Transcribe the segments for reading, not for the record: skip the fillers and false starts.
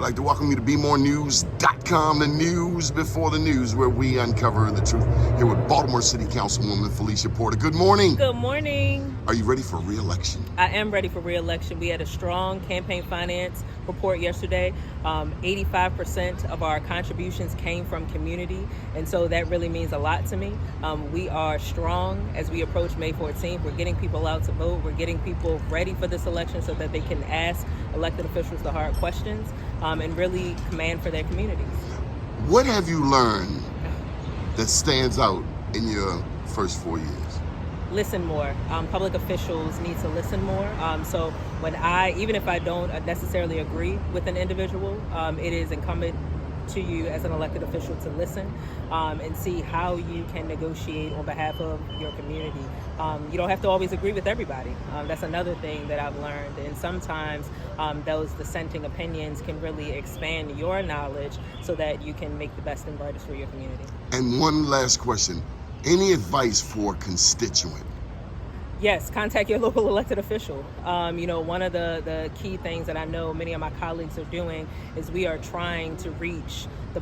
like to welcome you to BeMoreNews.com, the news before the news, where we uncover the truth. Here with Baltimore City Councilwoman Phylicia Porter. Good morning. Good morning. Are you ready for re-election? I am ready for re-election. We had a strong campaign finance report yesterday. 85% of our contributions came from community, and so that really means a lot to me. We are strong as we approach May 14th. We're getting people out to vote. We're getting people ready for this election so that they can ask elected officials the hard questions and really command for their communities. What have you learned that stands out in your first 4 years? Listen more. Public officials need to listen more. So even if I don't necessarily agree with an individual, it is incumbent to you as an elected official to listen and see how you can negotiate on behalf of your community. You don't have to always agree with everybody. That's another thing that I've learned. And sometimes those dissenting opinions can really expand your knowledge so that you can make the best and brightest for your community. And one last question. Any advice for a constituent? Yes, contact your local elected official. One of the key things that I know many of my colleagues are doing is we are trying to reach the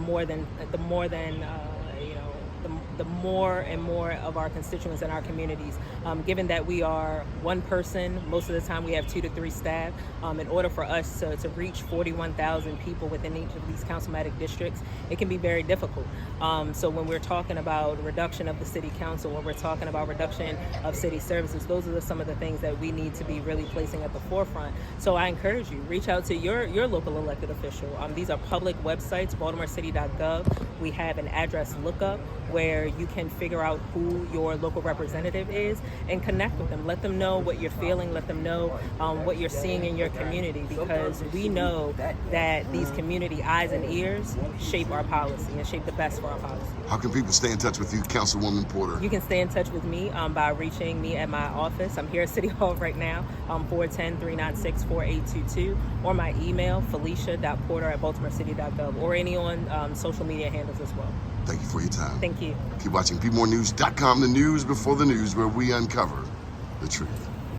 more and more of our constituents in our communities. Given that we are one person, most of the time we have 2 to 3 staff. In order for us to reach 41,000 people within each of these councilmatic districts, it can be very difficult. So when we're talking about reduction of the city council, when we're talking about reduction of city services, those are some of the things that we need to be really placing at the forefront. So I encourage you, reach out to your local elected official. These are public websites, baltimorecity.gov. We have an address lookup where you can figure out who your local representative is and connect with them. Let them know what you're feeling. Let them know what you're seeing in your community, because we know that these community eyes and ears shape our policy and shape the best for our policy. How can people stay in touch with you, Councilwoman Porter? You can stay in touch with me by reaching me at my office. I'm here at City Hall right now, 410-396-4822, or my email, Phylicia.porter@baltimorecity.gov, or any on social media handles as well. Thank you for your time. Thank you. Keep watching BeMoreNews.com, the news before the news, where we uncover the truth.